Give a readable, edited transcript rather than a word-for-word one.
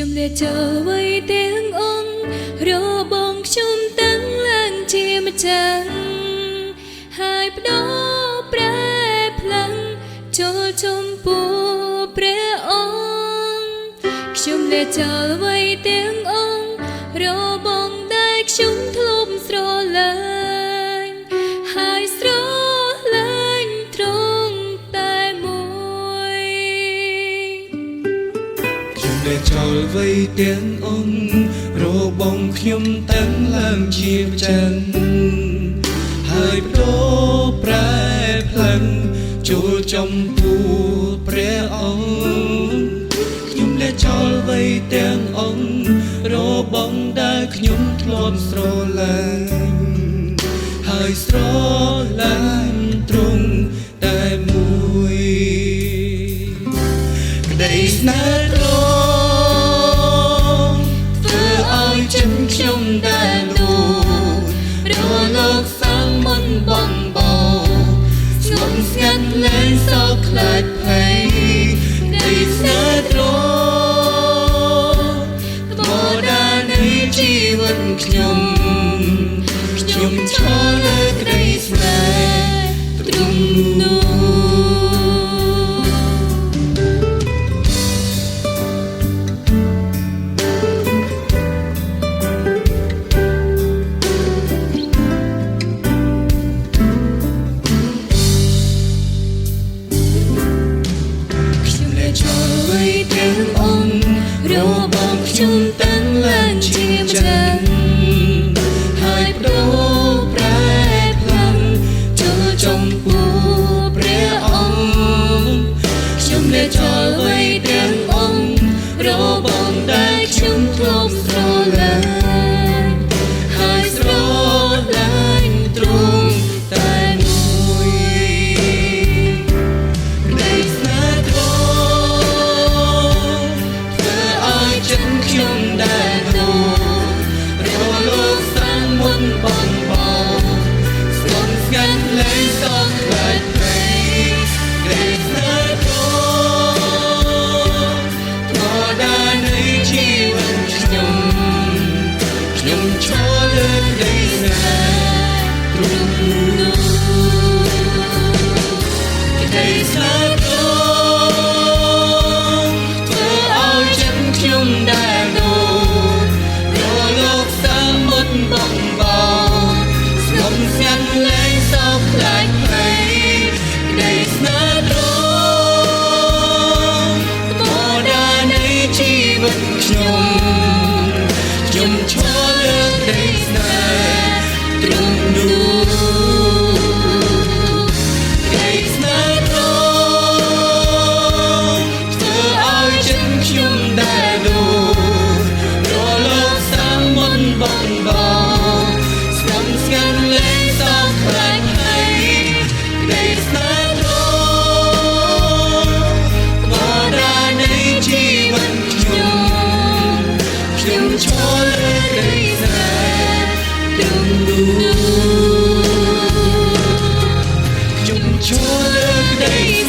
ខ្ញុំលែចូលអ្វីទាំងអង្គរបងខ្ញុំតាំងឡើងជាម្ចាស់ហើយបដូរប្រែផ្លាំងចូលចំពោះព្រះអង្គខ្ញុំលែចូលអ្វីទាំងអង្គរបងដែលខ្ញុំធ្លាប់ស្រឡាញ់ហើយស្រឡាញ់ត្រង់តែមួយខ្ញុំលែចូលអ្វីទាំងអង្គរបងខ្ញុំតាំងឡើងជាម្ចាស់ហើយបដូរប្រែផ្លាំងចូលចំពោះព្រះអង្គខ្ញុំលែចូលអ្វីទាំងអង្គរបងដែលខ្ញុំធ្លាប់ស្រឡាញ់ហើយស្រឡាញ់ទ្រង់តែមួយក្តីស្នេហ៍ទ្រង់ធ្វើឲ្យចិត្តខ្ញុំដែលលោរលោកសាំងមុនបងបោស្ងប់ស្ងាត់លែងសោកខ្លាចភ័យក្តីស្នេហ៍ទ្រង់ធម្មតានៃជីវិតខ្ញុំឈរលើក្តីស្នេហ៍ទ្រង់នោះខ្ញុំតាំងឡើងជាម្ចាស់ហើយបដូរប្រែផ្លាំងចូលចំពោះព្រះអង្គខ្ញុំលែចូលអ្វីទាំងអង្គរបងដែលខ្ញុំធ្លាប់ស្រឡាញ់ហើយស្រឡាញ់ទ្រង់តែមួយក្តីស្នេហ៍ទ្រង់ខ្ញុំដែលលោកសាំងមុនបងបោស្ងប់ស្ងាត់លែងសោកខ្លាចភ័យក្តីស្នេហ៍ទ្រង់ធម្មតានៃជីវិតខ្ញុំឈរលើក្តីស្នេហ៍ទ្រង់នោះក្តីស្នេហ៍ទ្រង់ធ្វើឲ្យចិត្តខ្ញុំដែលបងបោស្ងប់ស្ងាត់លែងសោកខ្លាចភ័យក្តីស្នេហ៍ទ្រង់ធម្មតានៃជីវិតខ្ញុំឈរលើក្តីស្នេហ៍ទ្រង់នោះក្តីស្នេហ៍ទ្រង់ធ្វើឲ្យចិត្តខ្ញុំដែលលោកសាំងមុនបងបោស្ងប់ស្ងាត់លែងសោកខ្លាចភ័យក្តីស្នេហ៍ទ្រង់ធម្មតានៃជីវិតខ្ញុំឈរលើក្តីស្នេហ៍ទ្រង់នោះខ្ញុំឈរលើក្តី